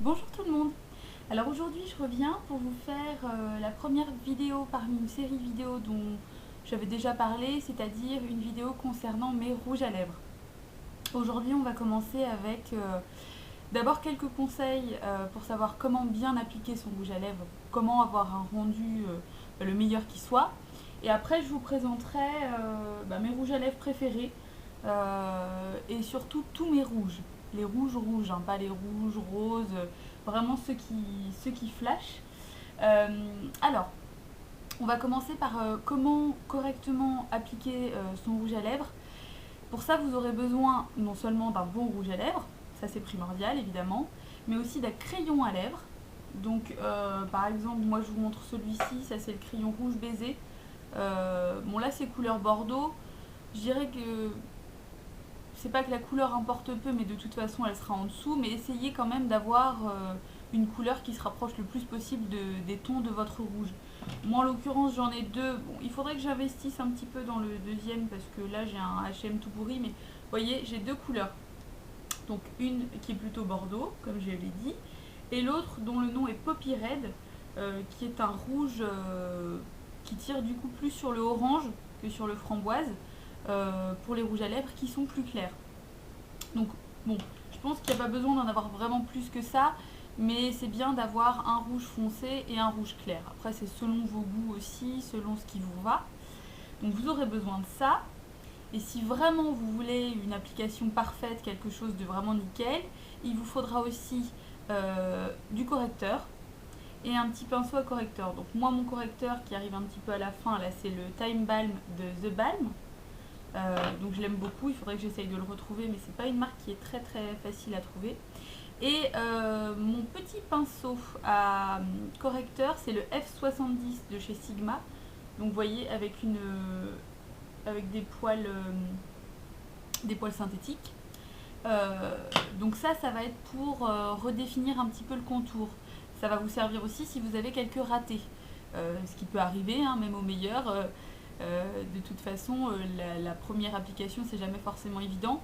Bonjour tout le monde. Alors aujourd'hui je reviens pour vous faire la première vidéo parmi une série de vidéos dont j'avais déjà parlé, c'est-à-dire une vidéo concernant mes rouges à lèvres. Aujourd'hui on va commencer avec d'abord quelques conseils pour savoir comment bien appliquer son rouge à lèvres, comment avoir un rendu le meilleur qui soit. Et après je vous présenterai mes rouges à lèvres préférés et surtout tous mes rouges. Les rouges rouges, hein, pas les rouges roses, vraiment ceux qui flashent. Alors, on va commencer par comment correctement appliquer son rouge à lèvres. Pour ça, vous aurez besoin non seulement d'un bon rouge à lèvres, ça c'est primordial évidemment, mais aussi d'un crayon à lèvres. Donc, par exemple, moi je vous montre celui-ci, ça c'est le crayon rouge baiser. Bon, là c'est couleur bordeaux. Je dirais que c'est pas que la couleur importe peu, mais de toute façon elle sera en dessous, mais essayez quand même d'avoir une couleur qui se rapproche le plus possible des tons de votre rouge. Moi en l'occurrence j'en ai deux. Bon, il faudrait que j'investisse un petit peu dans le deuxième parce que là j'ai un H&M tout pourri, mais vous voyez j'ai deux couleurs. Donc une qui est plutôt bordeaux comme je l'ai dit, et l'autre dont le nom est Poppy Red, qui est un rouge qui tire du coup plus sur le orange que sur le framboise, pour les rouges à lèvres qui sont plus clairs. Donc bon, je pense qu'il n'y a pas besoin d'en avoir vraiment plus que ça, mais c'est bien d'avoir un rouge foncé et un rouge clair. Après c'est selon vos goûts aussi, selon ce qui vous va. Donc vous aurez besoin de ça. Et si vraiment vous voulez une application parfaite, quelque chose de vraiment nickel, il vous faudra aussi du correcteur et un petit pinceau à correcteur. Donc moi mon correcteur qui arrive un petit peu à la fin, là c'est le Time Balm de The Balm. Donc je l'aime beaucoup, il faudrait que j'essaye de le retrouver, mais c'est pas une marque qui est très très facile à trouver. Et mon petit pinceau à correcteur, c'est le F70 de chez Sigma. Donc vous voyez avec des poils synthétiques. Donc ça va être pour redéfinir un petit peu le contour. Ça va vous servir aussi si vous avez quelques ratés, ce qui peut arriver, hein, même au meilleur. De toute façon, la première application, c'est jamais forcément évident.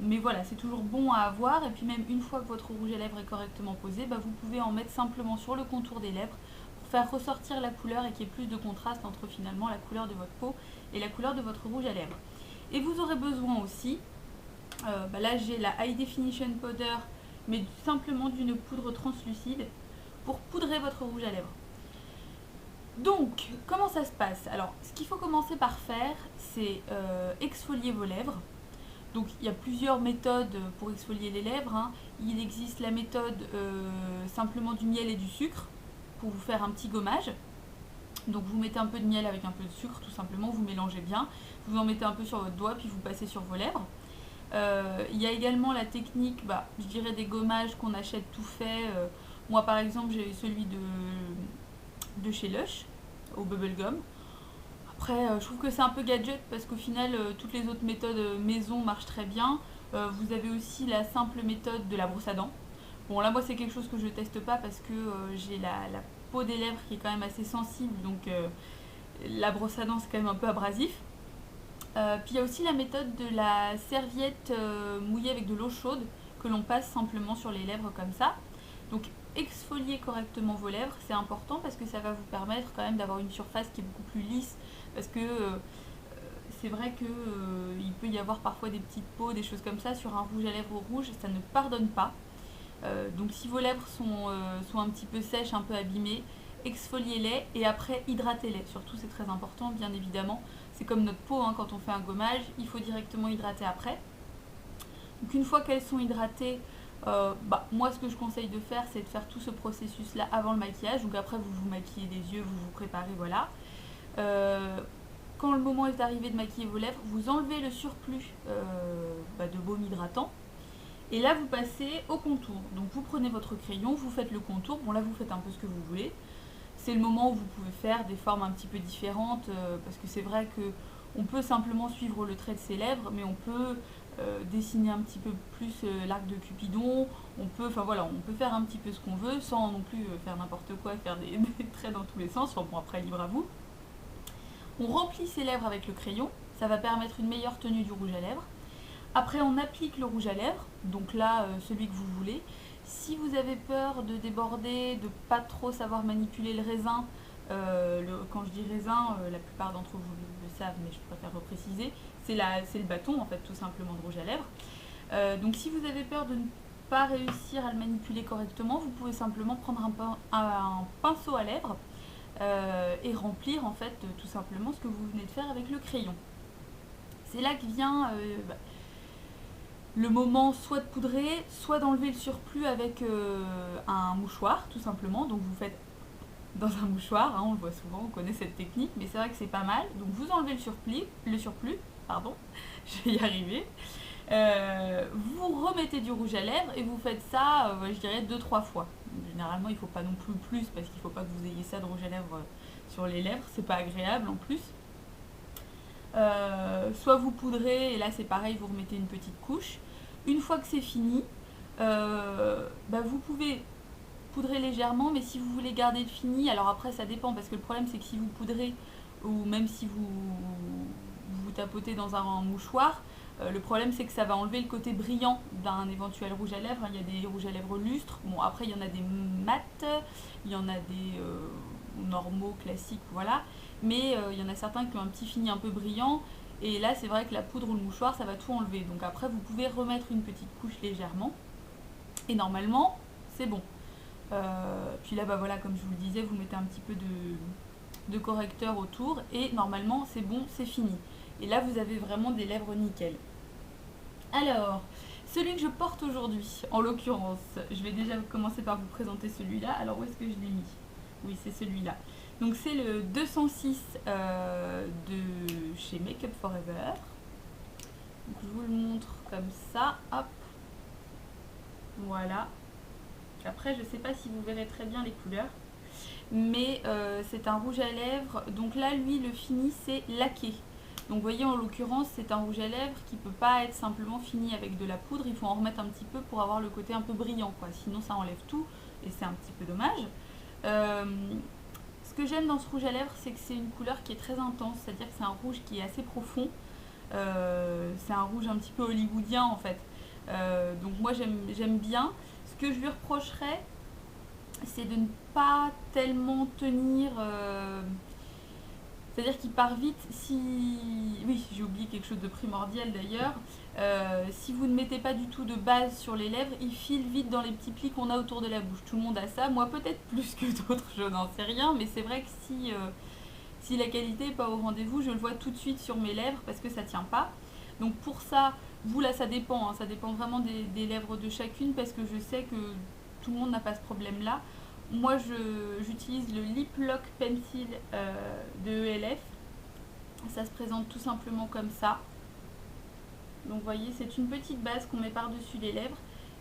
Mais voilà, c'est toujours bon à avoir. Et puis même une fois que votre rouge à lèvres est correctement posé, vous pouvez en mettre simplement sur le contour des lèvres pour faire ressortir la couleur et qu'il y ait plus de contraste entre finalement la couleur de votre peau et la couleur de votre rouge à lèvres. Et vous aurez besoin aussi, là j'ai la High Definition Powder, mais simplement d'une poudre translucide pour poudrer votre rouge à lèvres. Donc, comment ça se passe? Alors, ce qu'il faut commencer par faire, c'est exfolier vos lèvres. Donc, il y a plusieurs méthodes pour exfolier les lèvres, hein. Il existe la méthode simplement du miel et du sucre pour vous faire un petit gommage. Donc, vous mettez un peu de miel avec un peu de sucre, tout simplement, vous mélangez bien. Vous en mettez un peu sur votre doigt, puis vous passez sur vos lèvres. Il y a également la technique, je dirais des gommages qu'on achète tout fait. Moi, par exemple, j'ai celui de chez Lush au bubblegum. Après, je trouve que c'est un peu gadget parce qu'au final, toutes les autres méthodes maison marchent très bien. Vous avez aussi la simple méthode de la brosse à dents. Bon, là, moi, c'est quelque chose que je teste pas parce que j'ai la peau des lèvres qui est quand même assez sensible, donc la brosse à dents, c'est quand même un peu abrasif. Puis il y a aussi la méthode de la serviette mouillée avec de l'eau chaude que l'on passe simplement sur les lèvres comme ça. Donc exfolier correctement vos lèvres, c'est important parce que ça va vous permettre quand même d'avoir une surface qui est beaucoup plus lisse, parce que c'est vrai que il peut y avoir parfois des petites peaux, des choses comme ça sur un rouge à lèvres rouge, ça ne pardonne pas. Donc si vos lèvres sont un petit peu sèches, un peu abîmées, exfoliez-les et après hydratez-les. Surtout c'est très important bien évidemment. C'est comme notre peau, hein, quand on fait un gommage, il faut directement hydrater après. Donc une fois qu'elles sont hydratées, moi ce que je conseille de faire, c'est de faire tout ce processus là avant le maquillage. Donc après vous vous maquillez les yeux, vous vous préparez, voilà. Quand le moment est arrivé de maquiller vos lèvres, vous enlevez le surplus de baume hydratant. Et là vous passez au contour. Donc vous prenez votre crayon, vous faites le contour. Bon là vous faites un peu ce que vous voulez. C'est le moment où vous pouvez faire des formes un petit peu différentes, parce que c'est vrai que on peut simplement suivre le trait de ses lèvres, mais on peut dessiner un petit peu plus l'arc de Cupidon, on peut faire un petit peu ce qu'on veut sans non plus faire n'importe quoi, faire des traits dans tous les sens. Enfin bon, après libre à vous. On remplit ses lèvres avec le crayon, ça va permettre une meilleure tenue du rouge à lèvres. Après on applique le rouge à lèvres, donc là celui que vous voulez, Si vous avez peur de déborder, de pas trop savoir manipuler le raisin, quand je dis raisin, la plupart d'entre vous le savent, mais je préfère repréciser, c'est le bâton en fait tout simplement de rouge à lèvres. Donc si vous avez peur de ne pas réussir à le manipuler correctement, vous pouvez simplement prendre un pinceau à lèvres et remplir en fait tout simplement ce que vous venez de faire avec le crayon. C'est là que vient le moment soit de poudrer, soit d'enlever le surplus avec un mouchoir tout simplement. Donc vous faites dans un mouchoir, hein, on le voit souvent, on connaît cette technique, mais c'est vrai que c'est pas mal. Donc vous enlevez le surplus, pardon, je vais y arriver. Vous remettez du rouge à lèvres et vous faites ça, je dirais 2-3 fois. Généralement, il ne faut pas non plus parce qu'il ne faut pas que vous ayez ça de rouge à lèvres sur les lèvres, c'est pas agréable en plus. Soit vous poudrez et là c'est pareil, vous remettez une petite couche. Une fois que c'est fini, vous pouvez poudrer légèrement, mais si vous voulez garder le fini, alors après ça dépend parce que le problème c'est que si vous poudrez ou même si vous tapotez dans un mouchoir, le problème c'est que ça va enlever le côté brillant d'un éventuel rouge à lèvres. Il y a des rouges à lèvres lustres, bon après il y en a des mat, il y en a des normaux, classiques, voilà, mais il y en a certains qui ont un petit fini un peu brillant et là c'est vrai que la poudre ou le mouchoir ça va tout enlever. Donc après vous pouvez remettre une petite couche légèrement et normalement c'est bon. Puis là voilà, comme je vous le disais, vous mettez un petit peu de correcteur autour et normalement c'est bon, c'est fini. Et là vous avez vraiment des lèvres nickel. Alors, celui que je porte aujourd'hui, en l'occurrence, je vais déjà commencer par vous présenter celui-là. Alors où est-ce que je l'ai mis? Oui, c'est celui-là. Donc c'est le 206 de chez Make Up For Ever. Donc, je vous le montre comme ça, hop. Voilà. Après, je ne sais pas si vous verrez très bien les couleurs, mais c'est un rouge à lèvres. Donc là, lui, le fini, c'est laqué. Donc vous voyez, en l'occurrence, c'est un rouge à lèvres qui ne peut pas être simplement fini avec de la poudre. Il faut en remettre un petit peu pour avoir le côté un peu brillant, quoi. Sinon, ça enlève tout et c'est un petit peu dommage. Ce que j'aime dans ce rouge à lèvres, c'est que c'est une couleur qui est très intense. C'est-à-dire que c'est un rouge qui est assez profond. C'est un rouge un petit peu hollywoodien, en fait. Donc moi, j'aime bien. Ce que je lui reprocherais, c'est de ne pas tellement tenir... c'est-à-dire qu'il part vite si... Oui, j'ai oublié quelque chose de primordial d'ailleurs. Si vous ne mettez pas du tout de base sur les lèvres, il file vite dans les petits plis qu'on a autour de la bouche. Tout le monde a ça. Moi, peut-être plus que d'autres, je n'en sais rien. Mais c'est vrai que si la qualité n'est pas au rendez-vous, je le vois tout de suite sur mes lèvres parce que ça ne tient pas. Donc pour ça, vous là, ça dépend. Hein, ça dépend vraiment des lèvres de chacune parce que je sais que tout le monde n'a pas ce problème-là. Moi, j'utilise le Lip Lock Pencil de ELF. Ça se présente tout simplement comme ça. Donc, vous voyez, c'est une petite base qu'on met par-dessus les lèvres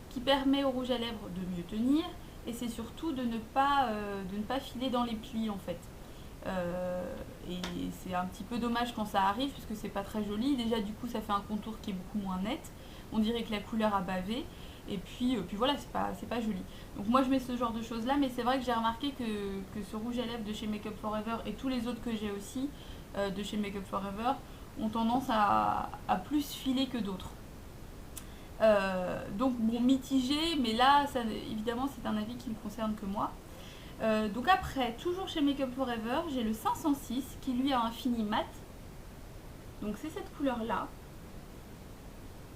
qui permet au rouge à lèvres de mieux tenir. Et c'est surtout de ne pas filer dans les plis, en fait. Et c'est un petit peu dommage quand ça arrive, puisque c'est pas très joli. Déjà, du coup, ça fait un contour qui est beaucoup moins net. On dirait que la couleur a bavé. Et puis voilà, c'est pas joli. Donc moi je mets ce genre de choses là, mais c'est vrai que j'ai remarqué que ce rouge à lèvres de chez Make Up For Ever et tous les autres que j'ai aussi de chez Make Up For Ever ont tendance à plus filer que d'autres. Donc bon, mitigé, mais là ça, évidemment c'est un avis qui ne concerne que moi. Donc après, toujours chez Make Up For Ever, j'ai le 506 qui lui a un fini mat. Donc c'est cette couleur là.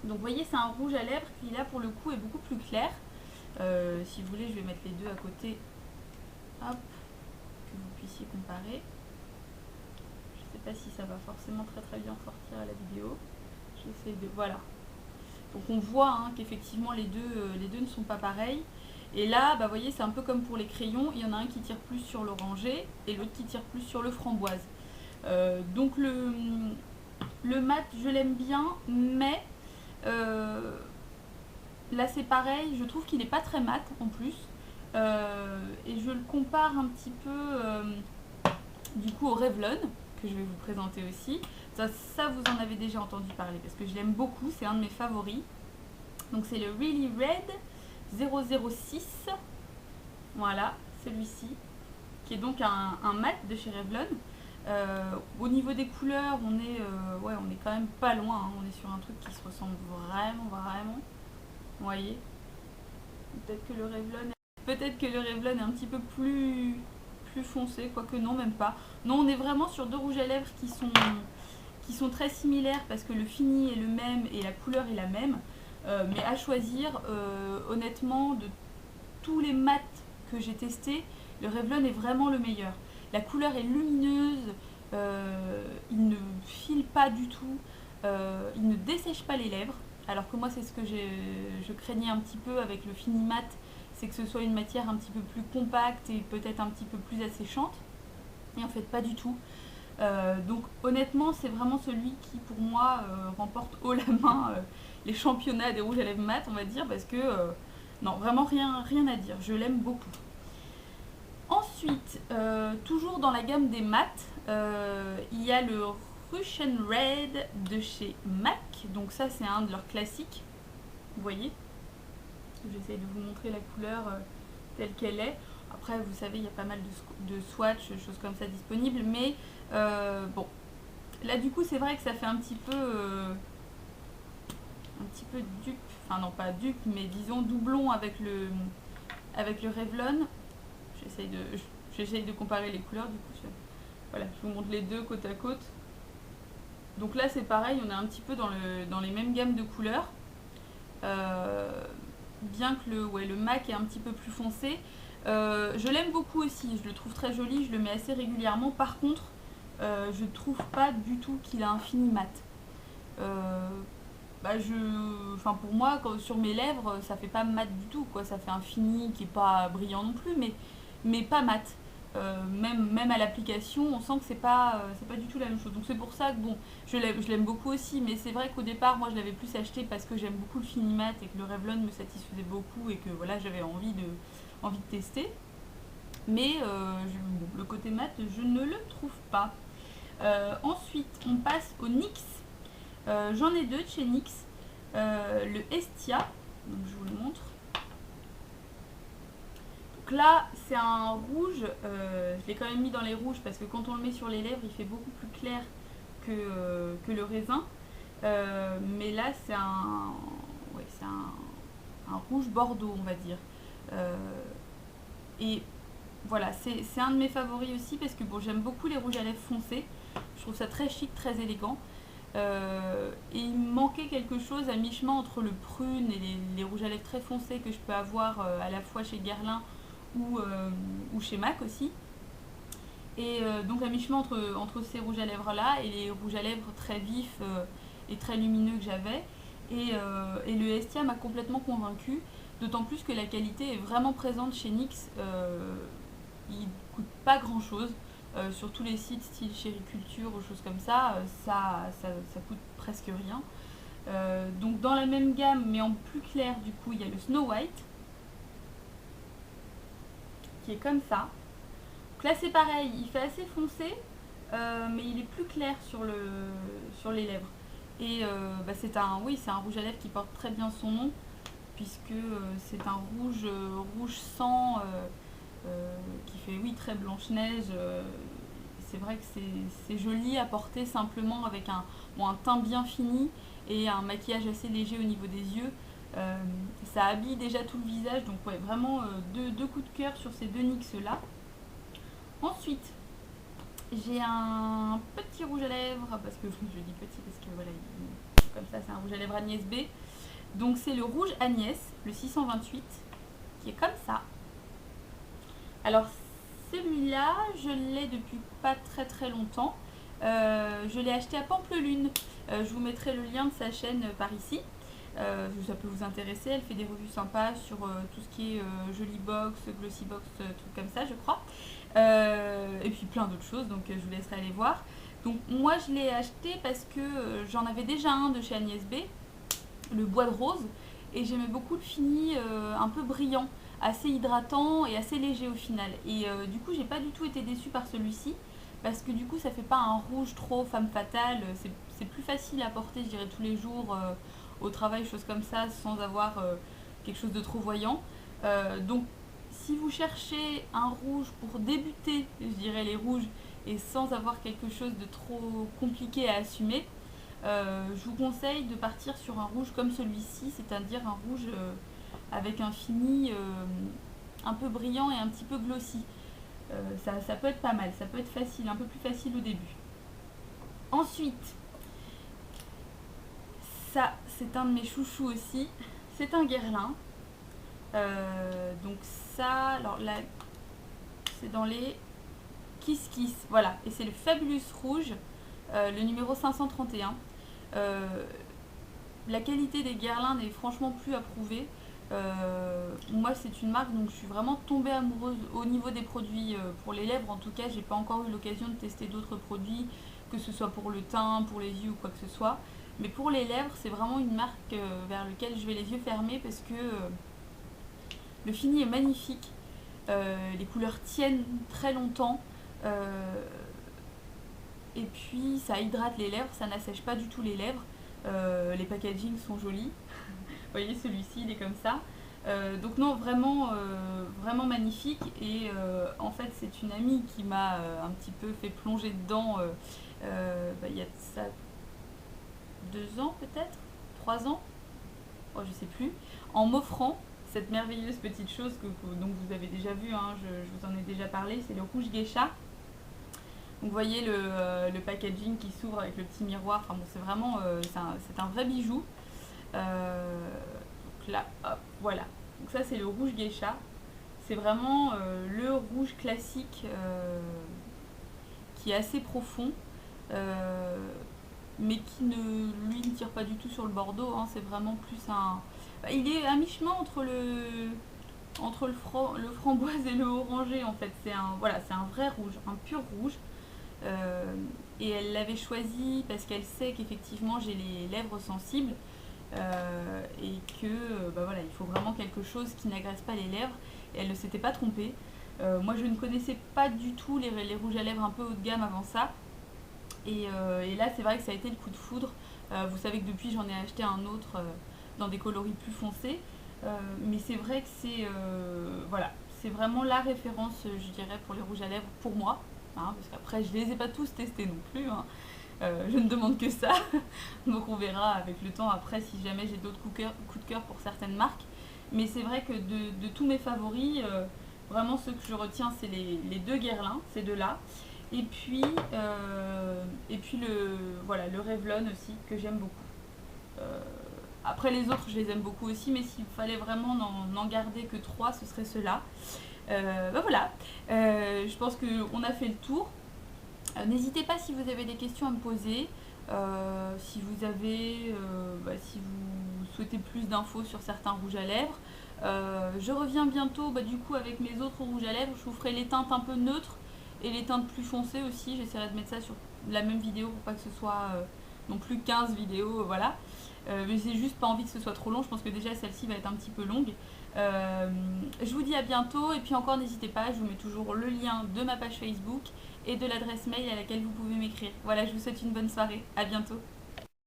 Donc vous voyez, c'est un rouge à lèvres qui là pour le coup est beaucoup plus clair. Si vous voulez, je vais mettre les deux à côté, hop, que vous puissiez comparer. Je ne sais pas si ça va forcément très très bien sortir à la vidéo. J'essaie de... Voilà. Donc on voit hein, qu'effectivement les deux ne sont pas pareils. Et là, vous voyez, c'est un peu comme pour les crayons. Il y en a un qui tire plus sur l'orangé et l'autre qui tire plus sur le framboise. Donc le mat, je l'aime bien, mais... là c'est pareil, je trouve qu'il n'est pas très mat en plus et je le compare un petit peu du coup au Revlon que je vais vous présenter aussi. Ça vous en avez déjà entendu parler parce que je l'aime beaucoup, c'est un de mes favoris. Donc c'est le Really Red 006, voilà, celui-ci qui est donc un mat de chez Revlon. Au niveau des couleurs, on est quand même pas loin, hein. On est sur un truc qui se ressemble vraiment. Vous voyez, Peut-être que le Revlon est un petit peu plus foncé, quoique non, même pas. Non, on est vraiment sur deux rouges à lèvres qui sont très similaires parce que le fini est le même et la couleur est la même. Mais à choisir, honnêtement, de tous les mats que j'ai testés, le Revlon est vraiment le meilleur. La couleur est lumineuse, il ne file pas du tout, il ne dessèche pas les lèvres. Alors que moi, c'est ce que je craignais un petit peu avec le fini mat, c'est que ce soit une matière un petit peu plus compacte et peut-être un petit peu plus asséchante. Et en fait, pas du tout. Donc honnêtement, c'est vraiment celui qui, pour moi, remporte haut la main les championnats des rouges à lèvres mat, on va dire, parce que non, vraiment rien à dire. Je l'aime beaucoup. Ensuite, toujours dans la gamme des mats, il y a le Russian Red de chez MAC. Donc ça, c'est un de leurs classiques. Vous voyez, j'essaye de vous montrer la couleur telle qu'elle est. Après, vous savez, il y a pas mal de swatchs, choses comme ça disponibles. Mais bon, là du coup, c'est vrai que ça fait un petit peu dupe. Enfin non, pas dupe, mais disons doublon avec le Revlon. J'essaye de comparer les couleurs. Du coup, voilà, je vous montre les deux côte à côte. Donc là, c'est pareil, on est un petit peu dans les mêmes gammes de couleurs. Bien que le MAC est un petit peu plus foncé. Je l'aime beaucoup aussi, je le trouve très joli, je le mets assez régulièrement. Par contre, je trouve pas du tout qu'il a un fini mat. Pour moi, sur mes lèvres, ça fait pas mat du tout, quoi. Ça fait un fini qui est pas brillant non plus, mais pas mat. Même à l'application, on sent que c'est pas du tout la même chose. Donc c'est pour ça que bon, je l'aime beaucoup aussi, mais c'est vrai qu'au départ, moi je l'avais plus acheté parce que j'aime beaucoup le fini mat et que le Revlon me satisfaisait beaucoup et que voilà, j'avais envie de tester. Mais le côté mat, je ne le trouve pas. Ensuite, on passe au NYX. J'en ai deux de chez NYX. Le Estia, donc je vous le montre. Donc là, c'est un rouge, je l'ai quand même mis dans les rouges parce que quand on le met sur les lèvres, il fait beaucoup plus clair que le raisin. Mais là, c'est un rouge bordeaux, on va dire. Et voilà, c'est un de mes favoris aussi parce que bon, j'aime beaucoup les rouges à lèvres foncés. Je trouve ça très chic, très élégant. Et il me manquait quelque chose à mi-chemin entre le prune et les rouges à lèvres très foncés que je peux avoir à la fois chez Guerlain ou chez MAC aussi. Et donc à mi-chemin entre ces rouges à lèvres là et les rouges à lèvres très vifs et très lumineux que j'avais. Et le Estia m'a complètement convaincue, d'autant plus que la qualité est vraiment présente chez NYX. Il coûte pas grand chose. Sur tous les sites style Chériculture ou choses comme ça, ça coûte presque rien. Donc dans la même gamme mais en plus clair, du coup il y a le Snow White qui est comme ça. Donc là c'est pareil, il fait assez foncé mais il est plus clair sur les lèvres. Et c'est un rouge à lèvres qui porte très bien son nom puisque c'est un rouge sang qui fait très Blanche-Neige. C'est vrai que c'est joli à porter simplement avec un teint bien fini et un maquillage assez léger au niveau des yeux. Ça habille déjà tout le visage, donc ouais, vraiment deux coups de cœur sur ces deux NYX là. Ensuite, j'ai un petit rouge à lèvres, parce que je dis petit parce que voilà, comme ça c'est un rouge à lèvres Agnès B. Donc c'est le rouge Agnès, le 628, qui est comme ça. Alors celui-là, je l'ai depuis pas très longtemps. Je l'ai acheté à Pampelune. Je vous mettrai le lien de sa chaîne par ici. Ça peut vous intéresser. Elle fait des revues sympas sur tout ce qui est Jolly Box, Glossy Box, trucs comme ça, je crois. Et puis plein d'autres choses, donc je vous laisserai aller voir. Donc moi, je l'ai acheté parce que j'en avais déjà un de chez Agnès B, le bois de rose, et j'aimais beaucoup le fini un peu brillant, assez hydratant et assez léger au final. Et du coup, j'ai pas du tout été déçue par celui-ci parce que du coup, ça fait pas un rouge trop femme fatale. C'est plus facile à porter, je dirais, tous les jours au travail, choses comme ça, sans avoir quelque chose de trop voyant. Donc, si vous cherchez un rouge pour débuter, je dirais les rouges, et sans avoir quelque chose de trop compliqué à assumer, je vous conseille de partir sur un rouge comme celui-ci, c'est-à-dire un rouge avec un fini un peu brillant et un petit peu glossy. Ça peut être pas mal, ça peut être facile, un peu plus facile au début. Ensuite, ça c'est un de mes chouchous aussi, c'est un guerlin. Donc ça, alors là, c'est dans les Kiss Kiss, voilà, et c'est le Fabulous Rouge, le numéro 531. La qualité des guerlins n'est franchement plus à prouver. Moi, c'est une marque, donc je suis vraiment tombée amoureuse au niveau des produits pour les lèvres. En tout cas, j'ai pas encore eu l'occasion de tester d'autres produits, que ce soit pour le teint, pour les yeux ou quoi que ce soit. Mais pour les lèvres, c'est vraiment une marque vers laquelle je vais les yeux fermés parce que le fini est magnifique. Les couleurs tiennent très longtemps. Et puis, ça hydrate les lèvres, ça n'assèche pas du tout les lèvres. Les packagings sont jolis. Vous voyez, celui-ci, il est comme ça. Donc non, vraiment, vraiment magnifique. Et en fait, c'est une amie qui m'a un petit peu fait plonger dedans. Il y a ça 2 ans peut-être, 3 ans, oh, je sais plus, en m'offrant cette merveilleuse petite chose donc vous avez déjà vu, hein, je vous en ai déjà parlé, c'est le rouge geisha. Donc vous voyez le packaging qui s'ouvre avec le petit miroir, enfin bon, c'est vraiment c'est un vrai bijou. Donc là, hop, voilà. Donc ça c'est le rouge geisha. C'est vraiment le rouge classique qui est assez profond, mais qui lui ne tire pas du tout sur le bordeaux. Hein. C'est vraiment plus un... Il est à mi-chemin entre le framboise et le orangé en fait. Voilà, c'est un vrai rouge, un pur rouge. Et elle l'avait choisi parce qu'elle sait qu'effectivement j'ai les lèvres sensibles et que voilà, il faut vraiment quelque chose qui n'agresse pas les lèvres. Et elle ne s'était pas trompée. Moi je ne connaissais pas du tout les rouges à lèvres un peu haut de gamme avant ça. Et là c'est vrai que ça a été le coup de foudre. Vous savez que depuis j'en ai acheté un autre dans des coloris plus foncés. Mais c'est vrai que voilà, c'est vraiment la référence, je dirais, pour les rouges à lèvres pour moi. Hein, parce qu'après je les ai pas tous testés non plus. Hein. Je ne demande que ça. Donc on verra avec le temps après si jamais j'ai d'autres coups de cœur pour certaines marques. Mais c'est vrai que de tous mes favoris, vraiment ceux que je retiens c'est les deux Guerlain, ces deux-là. Et puis le Revlon aussi que j'aime beaucoup. Après les autres je les aime beaucoup aussi, mais s'il fallait vraiment n'en garder que 3, ce serait ceux-là. Voilà, je pense qu'on a fait le tour. N'hésitez pas si vous avez des questions à me poser, si vous souhaitez plus d'infos sur certains rouges à lèvres. Je reviens bientôt du coup avec mes autres rouges à lèvres. Je vous ferai les teintes un peu neutres et les teintes plus foncées aussi. J'essaierai de mettre ça sur la même vidéo pour pas que ce soit non plus 15 vidéos, voilà. Mais j'ai juste pas envie que ce soit trop long. Je pense que déjà celle-ci va être un petit peu longue. Je vous dis à bientôt et puis encore n'hésitez pas, je vous mets toujours le lien de ma page Facebook et de l'adresse mail à laquelle vous pouvez m'écrire. Voilà, je vous souhaite une bonne soirée, à bientôt.